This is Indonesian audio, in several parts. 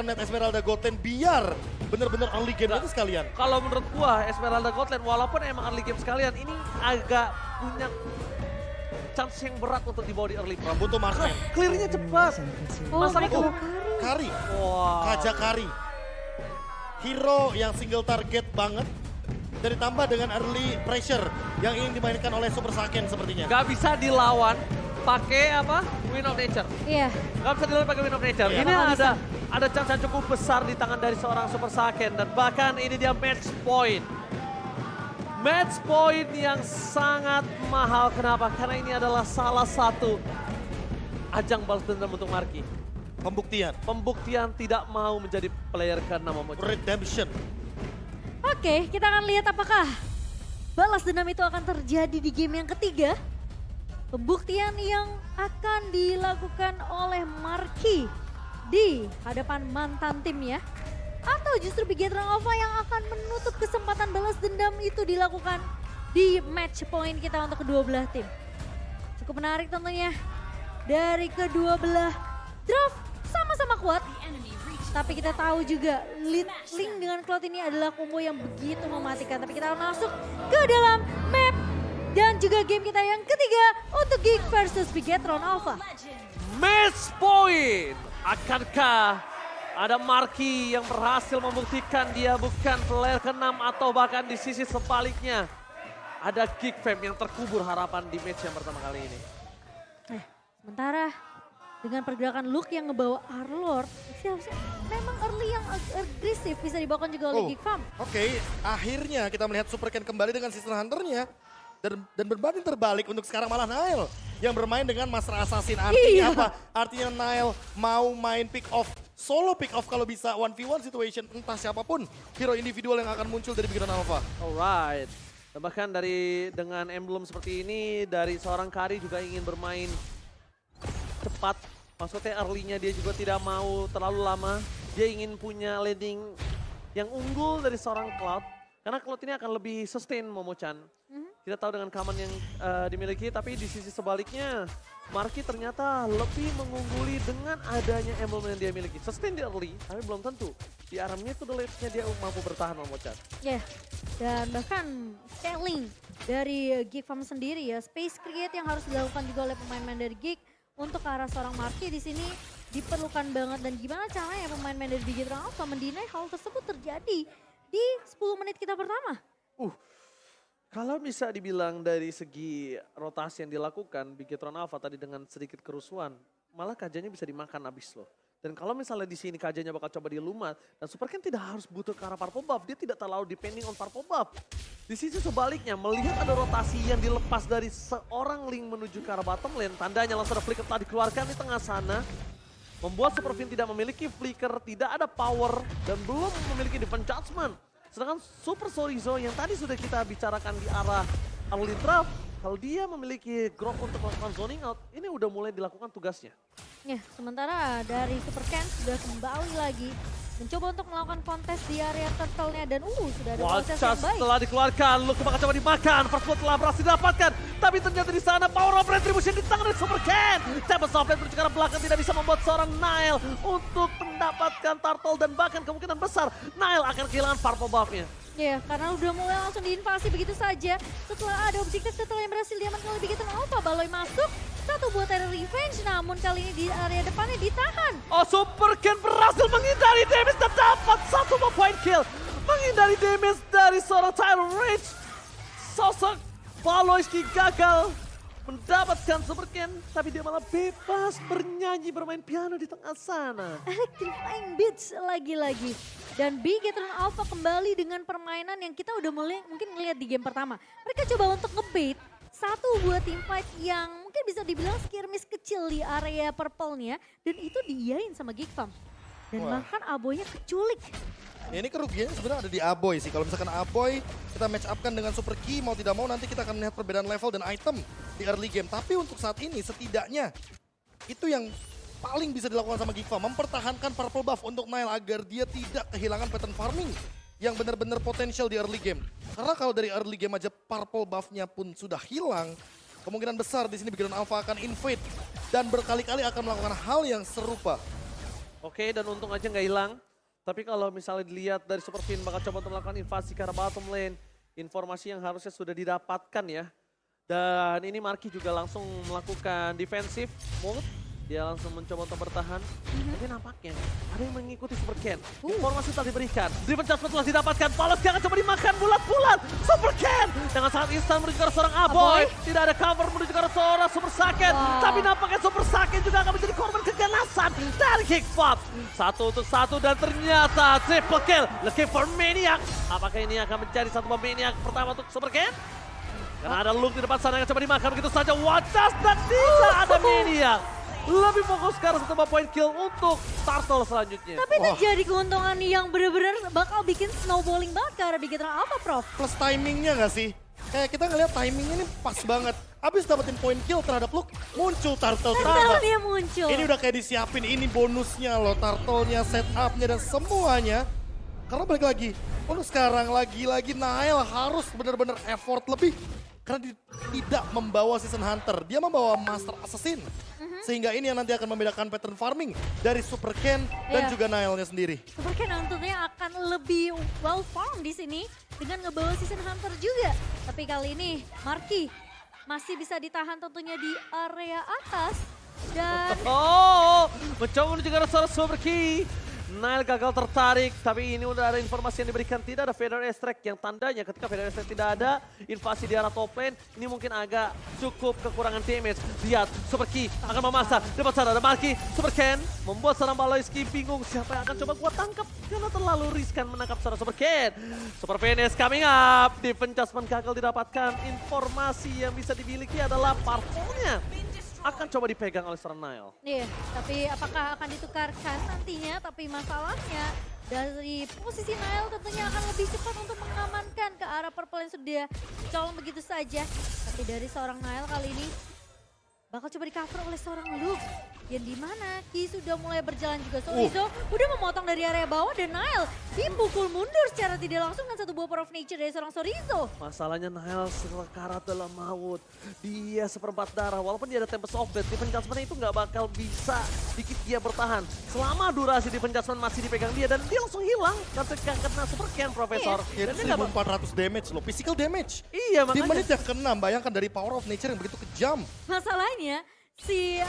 net Esmeralda Goldland biar bener-bener early game itu sekalian. Kalau menurut gua Esmeralda Goldland walaupun emang early game sekalian ini agak punya chance yang berat untuk dibawa di early game. Butuh marksman. Clearnya cepat. Oh, Masalah mereka itu. Kari. Wah. Kaja Kari. Hero yang single target banget. Dan ditambah dengan early pressure yang ingin dimainkan oleh Super Saiyan sepertinya. Gak bisa dilawan pakai apa? Wind of Nature. Iya. Gak bisa dilawan pakai Wind of Nature. Iya. Ini Nggak ada chance yang cukup besar di tangan dari seorang Super Saiyan dan bahkan ini dia match point. Match point yang sangat mahal. Kenapa? Karena ini adalah salah satu ajang balas dendam untuk Marky. Pembuktian. Pembuktian tidak mau menjadi player ke-6 Momocan. Redemption. Oke, kita akan lihat apakah balas dendam itu akan terjadi di game yang ketiga. Pembuktian yang akan dilakukan oleh Marky di hadapan mantan timnya. Atau justru Bigetron Alpha yang akan menutup kesempatan balas dendam itu dilakukan di match point kita untuk kedua belah tim. Cukup menarik tentunya. Dari kedua belah draft sama-sama kuat. Tapi kita tahu juga Link dengan Cloud ini adalah combo yang begitu mematikan. Tapi kita akan masuk ke dalam map dan juga game kita yang ketiga untuk Geek versus Bigetron Alpha. Match point. Akankah ada Marky yang berhasil membuktikan dia bukan player ke-6 atau bahkan di sisi sebaliknya ada Geek Fam yang terkubur harapan di match yang pertama kali ini. Sementara dengan pergerakan Luke yang ngebawa Arlord, memang early yang agresif bisa dibawakan juga oleh Geek Fam. Oke, akhirnya kita melihat Super Ken kembali dengan Season Hunter-nya. Dan berbanding terbalik untuk sekarang malah Nile yang bermain dengan Master Assassin. Artinya apa? Artinya Nile mau main pick off, solo pick off kalau bisa 1v1 situation. Entah siapapun hero individual yang akan muncul dari Bigetron Alpha. Alright. Dan bahkan dengan emblem seperti ini dari seorang Kari juga ingin bermain cepat. Maksudnya early-nya dia juga tidak mau terlalu lama. Dia ingin punya landing yang unggul dari seorang Cloud. Karena Cloud ini akan lebih sustain Momo-chan. Kita tahu dengan command yang dimiliki, tapi di sisi sebaliknya Marky ternyata lebih mengungguli dengan adanya emblem yang dia miliki. Sustain di early, tapi belum tentu. Di aramnya itu late-nya dia mampu bertahan Momo-chan. Ya, dan bahkan scaling dari Geek Farm sendiri ya, space create yang harus dilakukan juga oleh pemain-pemain dari Geek untuk ke arah seorang Marky di sini diperlukan banget. Dan gimana caranya pemain-pemain dari Bigetron Alpha mendinai hal tersebut terjadi di 10 menit kita pertama. Kalau bisa dibilang dari segi rotasi yang dilakukan, Bigetron Alpha tadi dengan sedikit kerusuhan, malah kajanya bisa dimakan abis loh. Dan kalau misalnya di sini kajanya bakal coba dilumat, dan Super Ken tidak harus butuh ke arah purple buff, dia tidak terlalu depending on purple buff. Di sisi sebaliknya, melihat ada rotasi yang dilepas dari seorang Link menuju ke arah bottom lane, tandanya langsung ada flicker telah dikeluarkan di tengah sana, membuat Super Vin tidak memiliki flicker, tidak ada power, dan belum memiliki defense judgment. Sedangkan Super Sorizo yang tadi sudah kita bicarakan di arah early draft, kalau dia memiliki growth untuk melakukan zoning out, ini udah mulai dilakukan tugasnya. Ya, sementara dari Super Ken sudah kembali lagi mencoba untuk melakukan kontes di area turtle-nya dan sudah ada proses yang baik. Setelah dikeluarkan, Luke bakal coba dimakan, first blood telah berhasil didapatkan, tapi ternyata di sana power of retribution di tangan dari Super Ken. Tempest of Blade menuju ke arah belakang tidak bisa membuat seorang Nile untuk mendapatkan turtle dan bahkan kemungkinan besar Nile akan kehilangan purple buff-nya. Ya, karena udah mulai langsung diinvasi begitu saja. Setelah ada objektif turtle yang berhasil diamankan oleh Bigetron Alpha, Baloi masuk. Satu buat ada revenge, namun kali ini di area depannya ditahan. Oh, Super Ken berhasil menghindari damage dan dapat satu point kill. Menghindari damage dari seorang Tyron Rage. Sosok Valoisky gagal mendapatkan Super Ken, tapi dia malah bebas bernyanyi bermain piano di tengah sana. Electrifying Beats lagi-lagi. Dan Bigetron Alpha kembali dengan permainan yang kita udah mulai mungkin ngeliat di game pertama. Mereka coba untuk ngebait satu buah teamfight yang mungkin bisa dibilang skirmish kecil di area purple-nya. Dan itu diiyain sama Geek Farm. Dan bahkan Aboynya keculik. Ya, ini kerugiannya sebenarnya ada di Aboy sih. Kalau misalkan Aboy kita match up-kan dengan Super Key, mau tidak mau nanti kita akan melihat perbedaan level dan item di early game. Tapi untuk saat ini setidaknya itu yang paling bisa dilakukan sama Geek Farm, mempertahankan purple buff untuk Nile agar dia tidak kehilangan pattern farming yang benar-benar potensial di early game. Karena kalau dari early game aja purple buff-nya pun sudah hilang, kemungkinan besar di sini Bigetron Alpha akan invade dan berkali-kali akan melakukan hal yang serupa. Oke, dan untung aja nggak hilang. Tapi kalau misalnya dilihat dari Super Fin bakal coba untuk melakukan invasi ke arah bottom lane. Informasi yang harusnya sudah didapatkan ya. Dan ini Marky juga langsung melakukan defensive mode. Dia langsung mencoba untuk bertahan. Tapi nampaknya ada yang mengikuti Super Ken. Informasi telah diberikan. Driven Judgment telah didapatkan. Palos akan coba dimakan bulat-bulat. Super Ken dengan sangat instan menuju ke arah seorang Aboy. Tidak ada cover menuju ke arah seorang Super Saiyan. Tapi nampaknya Super Saiyan juga akan menjadi korban keganasan dari Kickpop. 1-1 dan ternyata triple kill. Looking for Maniac. Apakah ini akan menjadi satu bom Maniac pertama untuk Super Ken? Karena ada Luke di depan sana yang coba dimakan begitu saja. Wajah dan tidak ada Maniac. Lebih fokus ke arah satu point kill untuk Turtle selanjutnya. Tapi itu jadi keuntungan yang benar-benar bakal bikin snowballing banget ke arah Bigetron Alpha, Prof. Plus timingnya nggak sih? Kayak kita ngeliat timingnya ini pas banget. Abis dapetin point kill terhadap Luke, muncul Turtle ternyata. Turtle-nya muncul. Ini udah kayak disiapin, ini bonusnya loh. Turtle-nya, setupnya dan semuanya. Karena balik lagi, untuk sekarang lagi-lagi Nael harus benar-benar effort lebih. Karena dia tidak membawa Season Hunter, dia membawa Master Assassin. Sehingga ini yang nanti akan membedakan pattern farming dari Super Ken dan juga Naelnya sendiri. Super Ken tentunya akan lebih well farm di sini dengan ngebawa Season Hunter juga. Tapi kali ini Marky masih bisa ditahan tentunya di area atas. Dan Mencoba menuju ke arah seorang Super Key. Nael gagal tertarik, tapi ini udah ada informasi yang diberikan. Tidak ada Feather Extract yang tandanya ketika Feather Extract tidak ada, invasi di arah top lane, ini mungkin agak cukup kekurangan damage. Lihat, Super Key akan memaksa, dapat sana ada Marky, Super Ken membuat seorang Baloyski bingung siapa yang akan coba kuat tangkap karena terlalu riskan menangkap seorang Super Ken. Super Finish coming up, Defense Adjustment gagal didapatkan. Informasi yang bisa dimiliki adalah parpolnya akan coba dipegang oleh seorang Nael. iya, tapi apakah akan ditukarkan nantinya? Tapi masalahnya dari posisi Nael tentunya akan lebih cepat untuk mengamankan ke arah purple yang sudah colong begitu saja. Tapi dari seorang Nael kali ini bakal coba di cover oleh seorang Luke. Yang dimana Ki sudah mulai berjalan juga. Sorizo udah memotong dari area bawah dan Nael dipukul mundur secara tidak langsung dengan satu buah Power of Nature dari seorang Sorizo. Masalahnya Nael sekarat dalam maut. Dia seperempat darah. Walaupun dia ada Tempest of Death, Defense Adjustment itu nggak bakal bisa bikin dia bertahan. Selama durasi Defense Adjustment masih dipegang dia dan dia langsung hilang ketika kena Super Ken, Profesor. Itu 1400 damage loh, physical damage. Iya, Di makanya. menit yang ke-6, bayangkan dari Power of Nature yang begitu kejam. Masalahnya si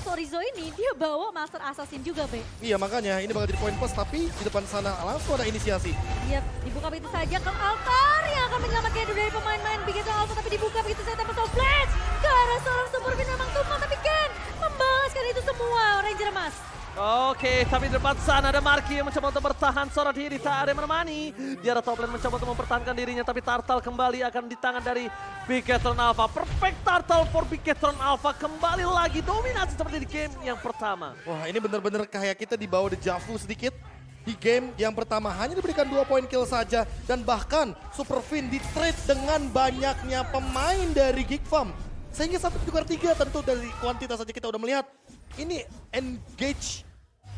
Sorizo ini dia bawa Master Assassin juga, Be. Iya makanya ini bakal jadi poin plus, tapi di depan sana langsung ada inisiasi. Yap, dibuka begitu saja ke altar yang akan menyelamatkan itu dari pemain-pemain Bigetron Alpha, tapi dibuka begitu saja tanpa Blast ke arah seorang Super Fin memang tumpah, tapi Ken membalaskan itu semua. Ranger emas. Oke, tapi di depan sana ada Marky yang mencoba untuk bertahan seorang diri, tak ada yang menemani. Dia ada top lane mencoba untuk mempertahankan dirinya, tapi Turtle kembali akan di tangan dari Bigetron Alpha. Perfect Turtle for Bigetron Alpha, kembali lagi dominasi seperti di game yang pertama. Wah ini bener-bener kayak kita dibawa dejavu sedikit. Di game yang pertama hanya diberikan 2 poin kill saja. Dan bahkan Super Fin di-trade dengan banyaknya pemain dari Geek Farm. Sehingga 1-3 tentu dari kuantitas saja kita udah melihat. Ini engage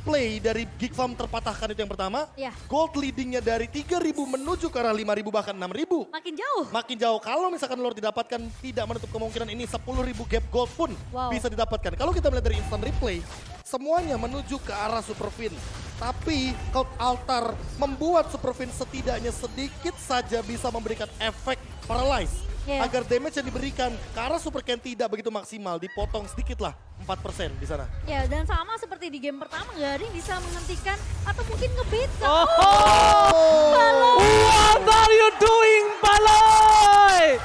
play dari Geek Farm terpatahkan itu yang pertama. Ya. Gold leadingnya dari 3.000 menuju ke arah 5.000 bahkan 6.000. Makin jauh. Makin jauh. Kalau misalkan Lord didapatkan, tidak menutup kemungkinan ini 10.000 gap gold pun bisa didapatkan. Kalau kita melihat dari instant replay, semuanya menuju ke arah Super Fin. Tapi Cult Altar membuat Super Fin setidaknya sedikit saja bisa memberikan efek paralyze. Agar damage yang diberikan ke arah Super Ken tidak begitu maksimal, dipotong sedikit lah, 4% di sana. Ya, dan sama seperti di game pertama, gak ada yang bisa menghentikan atau mungkin nge-beat. What are you doing, Baloy?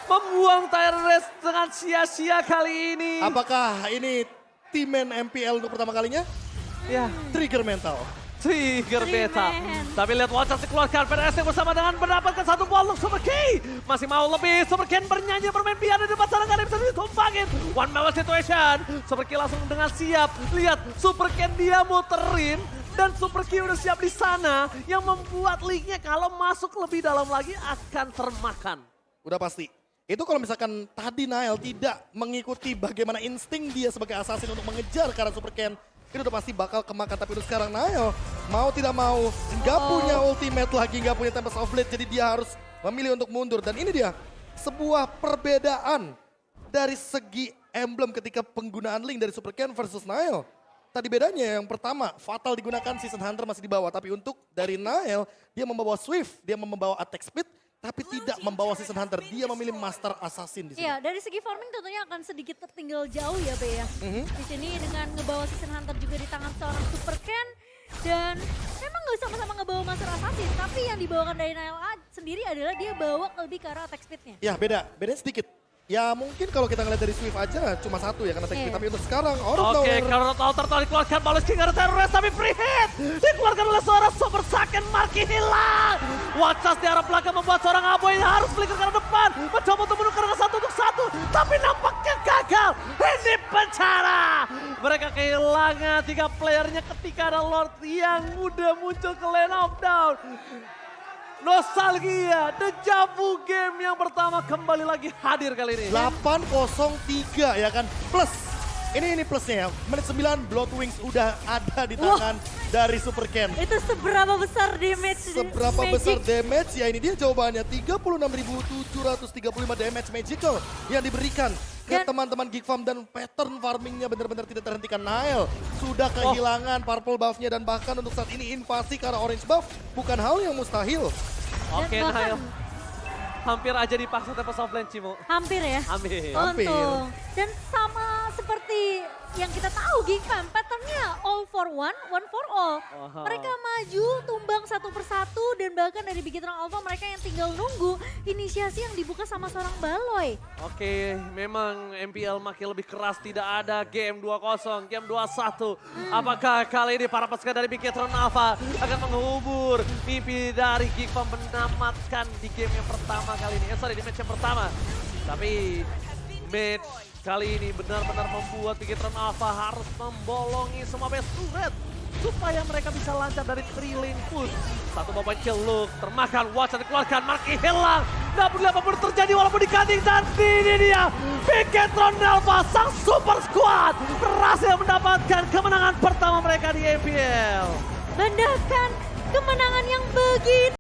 Membuang tire race dengan sia-sia kali ini. Apakah ini T-Man MPL untuk pertama kalinya? Ya, Trigger mental. Trigger beta. Man. Tapi lihat Watchers dikeluarkan, PDS bersama dengan mendapatkan satu buah look Super Key. Masih mau lebih, Super Ken bernyanyi bermain piano di depan sana, gak ada yang bisa ditumpangin. One man situation, Super Key langsung dengan siap. Lihat, Super Ken dia muterin. Dan Super Key udah siap di sana. Yang membuat league-nya kalau masuk lebih dalam lagi akan termakan. Udah pasti. Itu kalau misalkan tadi Nael tidak mengikuti bagaimana insting dia sebagai assassin untuk mengejar ke arah Super Ken. Itu udah pasti bakal kemakan, tapi udah sekarang Nael mau tidak mau nggak punya ultimate lagi, nggak punya Tempest of Blade, jadi dia harus memilih untuk mundur. Dan ini dia sebuah perbedaan dari segi emblem ketika penggunaan Link dari Super Ken versus Nael. tadi bedanya yang pertama, Fatal digunakan, Season Hunter masih di bawah. Tapi untuk dari Nael, dia membawa Swift, dia membawa attack speed, tapi tidak membawa Season Hunter. Dia memilih Master Assassin di sini. Iya, dari segi farming tentunya akan sedikit tertinggal jauh ya, Be ya. Di sini dengan ngebawa Season Hunter juga di tangan seorang Super Ken. Dan memang nggak sama-sama ngebawa Master Assassin, tapi yang dibawakan dari Nail sendiri adalah dia bawa lebih ke arah attack speednya. Ya bedanya sedikit. Ya mungkin kalau kita ngeliat dari Swift aja cuma satu ya karena attack speed. Tapi untuk sekarang, Oke, kalau Outer telah dikeluarkan, Paulus King ada terrorist tapi free hit. Dikeluarkan oleh seorang Super Saiyan, Marky hilang. Watchas di arah belakang membuat seorang Aboy harus flicker ke arah depan. Mencoba untuk menukar dengan 1 untuk 1, tapi nampaknya gagal. Ini pencara. Mereka kehilangan 3 playernya ketika ada Lord yang mudah muncul ke lane of down. Nostalgia, Deja Vu game yang pertama kembali lagi hadir kali ini. 8-0-3 ya kan. Plus, ini plusnya ya. Menit 9 Blood Wings udah ada di tangan dari Super Ken. Itu seberapa besar damage Seberapa Magic? besar damage? Ya ini dia jawabannya. 36.735 damage magical yang diberikan ke teman-teman Geek Farm. Dan pattern farmingnya benar-benar tidak terhentikan. Nael sudah kehilangan purple buff-nya dan bahkan untuk saat ini invasi ke arah orange buff bukan hal yang mustahil. Oke, Dan bahkan- Nael. Hampir aja dipaksa tempo offlane, Cimo. Hampir ya. Hampir. Hampir. Untung. Dan sama seperti yang kita tahu Geek Fam, patternnya all for one for all. Wow. Mereka maju, tumbang satu persatu dan bahkan dari Bigetron Alpha mereka yang tinggal nunggu inisiasi yang dibuka sama seorang Baloy. Oke, memang MPL makin lebih keras, tidak ada game 2-0, game 2-1. Apakah kali ini para pasukan dari Bigetron Alpha akan menghubur mimpi dari Geek Farm menamatkan di game yang pertama kali ini. Sorry, di match yang pertama. Tapi match kali ini benar-benar membuat Bigetron Alpha harus membolongi semua base turret supaya mereka bisa lancar dari 3 lane push. Satu babak celuk, termakan, Watch dikeluarkan, Marky hilang. Namun apapun terjadi walaupun di-cutting dan ini dia. Bigetron Alpha, sang super squad berhasil mendapatkan kemenangan pertama mereka di MPL. Mendakan kemenangan yang begitu